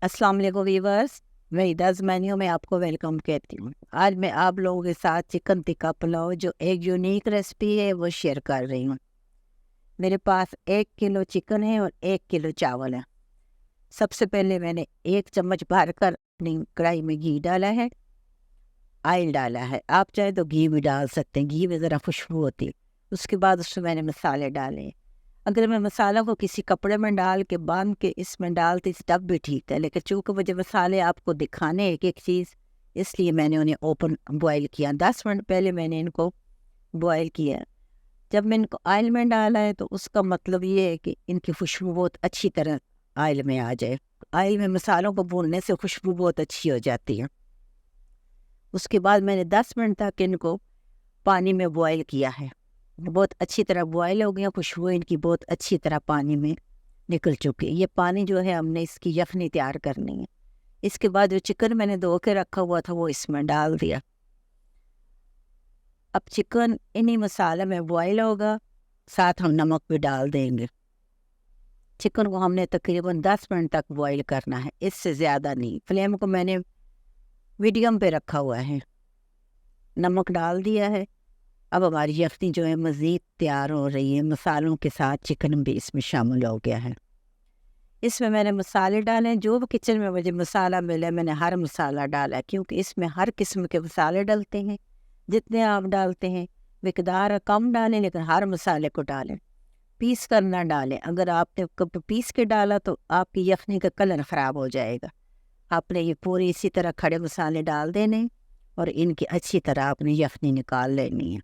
अस्सलाम वालेकुम व्यूवर्स, मैं इदाज़ मेन्यू में आपको वेलकम कहती हूँ। आज मैं आप लोगों के साथ चिकन टिक्का पुलाव जो एक यूनिक रेसिपी है वो शेयर कर रही हूँ। मेरे पास 1 किलो चिकन है और 1 किलो चावल है। सबसे पहले मैंने 1 चम्मच भर कर अपनी कढ़ाई में घी डाला है, ऑयल डाला है। आप चाहे तो घी भी डाल सकते हैं, घी में ज़रा खुशबू होती है। उसके बाद उसमें मैंने मसाले डाले हैं। अगर मैं मसाला को किसी कपड़े में डाल के बांध के इसमें डालती तब भी ठीक है, लेकिन चूँकि मुझे मसाले आपको दिखाने एक एक चीज़, इसलिए मैंने उन्हें ओपन बॉयल किया। 10 मिनट पहले मैंने इनको बॉयल किया। जब मैं इनको ऑयल में डाला है तो उसका मतलब ये है कि इनकी खुशबू बहुत अच्छी तरह ऑयल में आ जाए। ऑयल में मसालों को भूनने से खुशबू बहुत अच्छी हो जाती है। उसके बाद मैंने 10 मिनट तक इनको पानी में बॉयल किया है। बहुत अच्छी तरह बॉयल हो गया, खुशबू इनकी बहुत अच्छी तरह पानी में निकल चुकी है। ये पानी जो है हमने इसकी यखनी तैयार करनी है। इसके बाद जो चिकन मैंने धो के रखा हुआ था वो इसमें डाल दिया। अब चिकन इन्हीं मसाले में बॉयल होगा, साथ हम नमक भी डाल देंगे। चिकन को हमने तकरीबन 10 मिनट तक बॉयल करना है, इससे ज़्यादा नहीं। फ्लेम को मैंने मीडियम पे रखा हुआ है। नमक डाल दिया है। अब हमारी यखनी जो है मज़ीद तैयार हो रही है। मसालों के साथ चिकन भी इसमें शामिल हो गया है। इसमें मैंने मसाले डाले, जो भी किचन में मुझे मसाला मिला मैंने हर मसाला डाला, क्योंकि इसमें हर किस्म के मसाले डलते हैं। जितने आप डालते हैं मिकदार कम डालें, लेकिन हर मसाले को डालें, पीस कर ना डालें। अगर आपने कब पीस के डाला तो आपकी यखनी का कलर ख़राब हो जाएगा। आपने ये पूरी इसी तरह खड़े मसाले डाल देने और इनकी अच्छी तरह आपने यखनी निकाल लेनी है।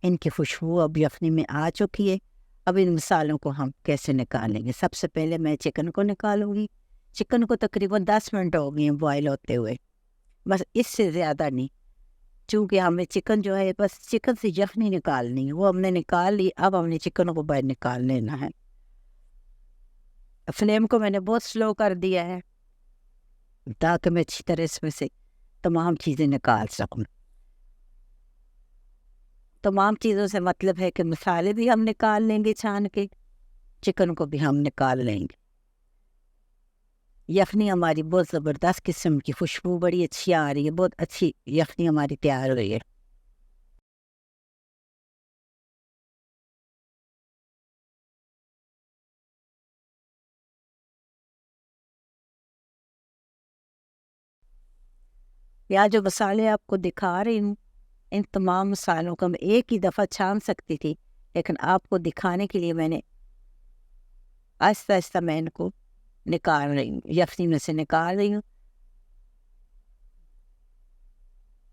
इनकी खुशबू अब यखनी में आ चुकी है। अब इन मसालों को हम कैसे निकालेंगे? सबसे पहले मैं चिकन को निकालूंगी। चिकन को तकरीबन 10 मिनट हो गए हैं बॉयल होते हुए, बस इससे ज़्यादा नहीं। चूँकि हमें चिकन जो है बस चिकन से यखनी निकालनी है, वो हमने निकाल ली। अब हमने चिकन को बाहर निकाल लेना है। फ्लेम को मैंने बहुत स्लो कर दिया है ताकि मैं अच्छी तरह इसमें से तमाम चीज़ें निकाल सकूँ। तमाम चीज़ों से मतलब है कि मसाले भी हम निकाल लेंगे छान के, चिकन को भी हम निकाल लेंगे। यखनी हमारी बहुत ज़बरदस्त किस्म की खुशबू बड़ी अच्छी आ रही है, बहुत अच्छी यखनी हमारी तैयार हो रही है। यहाँ जो मसाले आपको दिखा रही हूँ, इन तमाम मसालों को मैं एक ही दफ़ा छान सकती थी, लेकिन आपको दिखाने के लिए मैंने आहिस्ता आहिस्ता मैं इनको निकाल रही हूँ, यखनी में से निकाल रही हूँ,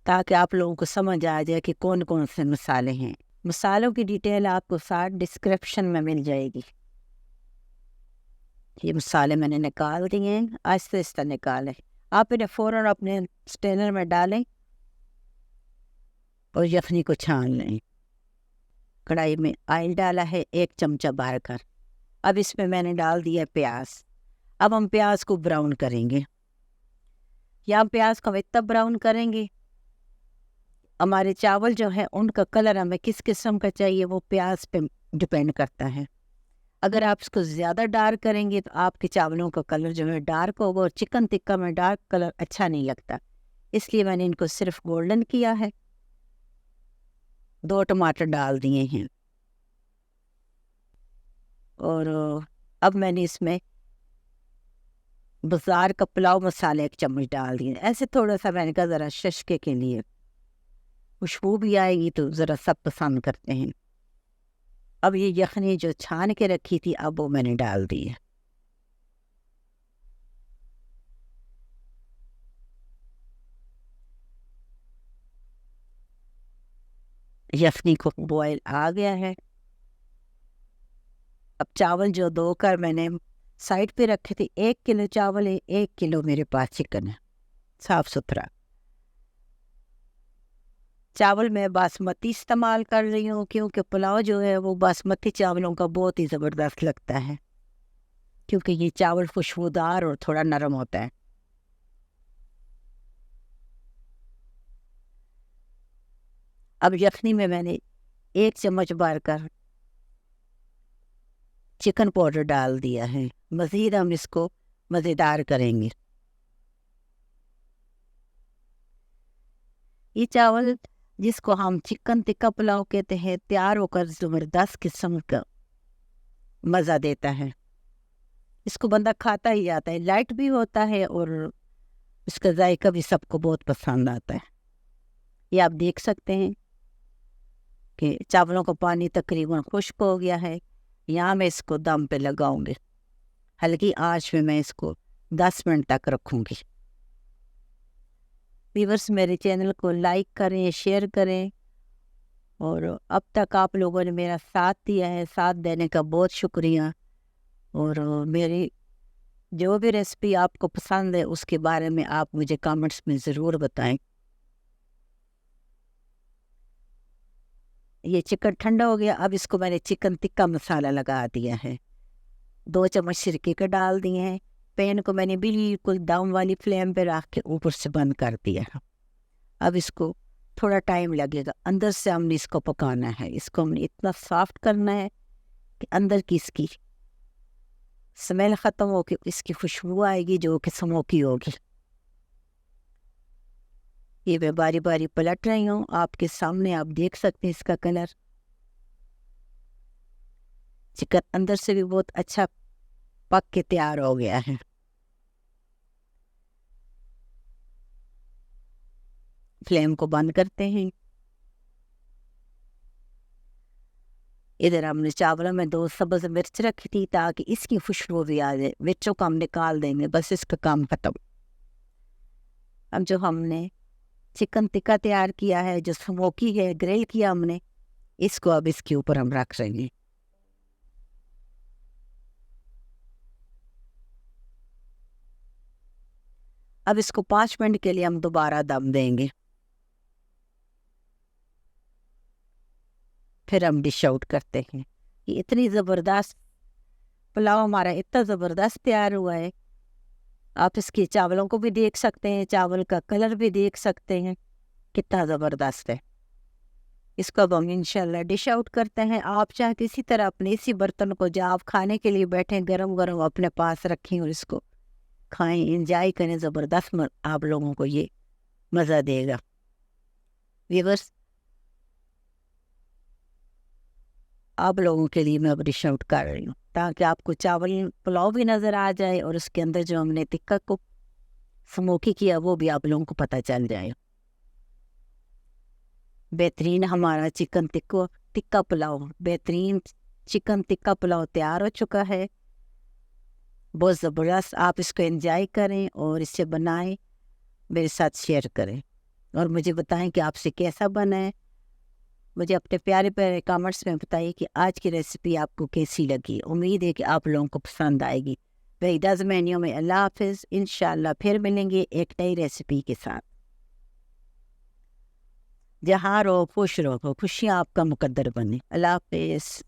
ताकि आप लोगों को समझ आ जाए कि कौन कौन से मसाले हैं। मसालों की डिटेल आपको साथ डिस्क्रिप्शन में मिल जाएगी। ये मसाले मैंने निकाल दिए हैं, आहिस्ता आहिस्ता निकालें। आप इन्हें फ़ौरन अपने स्ट्रेनर में डालें और यखनी को छान लें। कढ़ाई में ऑयल डाला है 1 चमचा भर कर। अब इसमें मैंने डाल दिया प्याज। अब हम प्याज को ब्राउन करेंगे। या प्याज को हम इतना ब्राउन करेंगे, हमारे चावल जो है उनका कलर हमें किस किस्म का चाहिए वो प्याज पे डिपेंड करता है। अगर आप इसको ज़्यादा डार्क करेंगे तो आपके चावलों का कलर जो है डार्क होगा, और चिकन टिक्का में डार्क कलर अच्छा नहीं लगता। इसलिए मैंने इनको सिर्फ गोल्डन किया है। 2 टमाटर डाल दिए हैं और अब मैंने इसमें बाज़ार का पुलाव मसाला 1 चम्मच डाल दिए। ऐसे थोड़ा सा मैंने कहा ज़रा शशके के लिए खुशबू भी आएगी, तो ज़रा सब पसंद करते हैं। अब ये यखनी जो छान के रखी थी अब वो मैंने डाल दी है। यखनी को बॉयल आ गया है। अब चावल जो धोकर मैंने साइड पे रखे थे, 1 किलो चावल है, 1 किलो मेरे पास चिकन है साफ़ सुथरा। चावल मैं बासमती इस्तेमाल कर रही हूँ, क्योंकि पुलाव जो है वो बासमती चावलों का बहुत ही ज़बरदस्त लगता है, क्योंकि ये चावल खुशबूदार और थोड़ा नरम होता है। अब यखनी में मैंने 1 चम्मच भर कर चिकन पाउडर डाल दिया है। मज़ीद हम इसको मज़ेदार करेंगे। یہ چاول جس کو ہم چکن ٹکا پلاؤ کہتے ہیں تیار ہو کر زبردست قسم کا مزہ دیتا ہے. اس کو بندہ کھاتا ہی جاتا ہے، لائٹ بھی ہوتا ہے اور اس کا ذائقہ بھی سب کو بہت پسند آتا ہے. یہ آپ دیکھ سکتے ہیں کہ چاولوں کا پانی تقریباً خشک ہو گیا ہے. یہاں میں اس کو دم پہ لگاؤں گی، ہلکی آنچ میں اس کو 10 منٹ تک رکھوں گی. ویورس میرے چینل کو لائک کریں، شیئر کریں، اور اب تک آپ لوگوں نے میرا ساتھ دیا ہے، ساتھ دینے کا بہت شکریہ. اور میری جو بھی ریسپی آپ کو پسند ہے اس کے بارے میں آپ مجھے کامنٹس میں ضرور بتائیں. یہ چکن ٹھنڈا ہو گیا. اب اس کو میں نے چکن ٹکا مسالہ لگا دیا ہے، 2 چمچ سرکے کا ڈال دیے ہیں. پین کو میں نے بالکل دم والی فلیم پہ رکھ کے اوپر سے بند کر دیا ہے. اب اس کو تھوڑا ٹائم لگے گا، اندر سے ہم نے اس کو پکانا ہے. اس کو ہم نے اتنا سافٹ کرنا ہے کہ اندر کی اس کی سمیل ختم ہو کے اس کی خوشبو آئے گی جو کہ سموکی ہوگی. یہ میں باری باری پلٹ رہی ہوں، آپ کے سامنے آپ دیکھ سکتے ہیں اس کا کلر. چکن اندر سے بھی بہت اچھا پک کے تیار ہو گیا ہے. فلیم کو بند کرتے ہیں. ادھر ہم نے چاولوں میں 2 سبز مرچ رکھی تھی تاکہ اس کی خوشبو بھی آ جائے. مرچوں کو ہم نکال دیں گے، بس اس کا کام ختم. اب جو ہم نے چکن ٹکا تیار کیا ہے، جو سموکی ہے، گریل کیا ہم نے، اس کو اب اس کے اوپر ہم رکھ رہے ہیں. اب اس کو 5 منٹ کے لیے ہم دوبارہ دم دیں گے، پھر ہم ڈش آؤٹ کرتے ہیں. یہ اتنی زبردست پلاؤ ہمارا اتنا زبردست تیار ہوا ہے. آپ اس کے چاولوں کو بھی دیکھ سکتے ہیں، چاول کا کلر بھی دیکھ سکتے ہیں کتنا زبردست ہے. اس کو اب ہم انشاءاللہ ڈش آؤٹ کرتے ہیں. آپ چاہے کسی طرح اپنے اسی برتن کو جب آپ کھانے کے لیے بیٹھیں گرم گرم اپنے پاس رکھیں اور اس کو کھائیں، انجوائے کریں. زبردست آپ لوگوں کو یہ مزہ دے گا. ویورس، آپ لوگوں کے لیے میں اب ڈش آؤٹ کر رہی ہوں تاکہ آپ کو چاول پلاؤ بھی نظر آ جائے اور اس کے اندر جو ہم نے ٹکا کو سموکی کیا وہ بھی آپ لوگوں کو پتہ چل جائے. بہترین ہمارا چکن ٹکا پلاؤ، بہترین چکن ٹکا پلاؤ تیار ہو چکا ہے. بہت زبردست. آپ اس کو انجوائے کریں اور اس سے بنائیں، میرے ساتھ شیئر کریں اور مجھے بتائیں کہ آپ سے کیسا بنا ہے. مجھے اپنے پیارے پیارے کامنٹس میں بتائیے کہ آج کی ریسیپی آپ کو کیسی لگی. امید ہے کہ آپ لوگوں کو پسند آئے گی. وحیدہ مینیو میں اللہ حافظ. انشاءاللہ پھر ملیں گے ایک نئی ریسیپی کے ساتھ. جہاں رہو خوش رہو، خوشیاں آپ کا مقدر بنے. اللہ حافظ.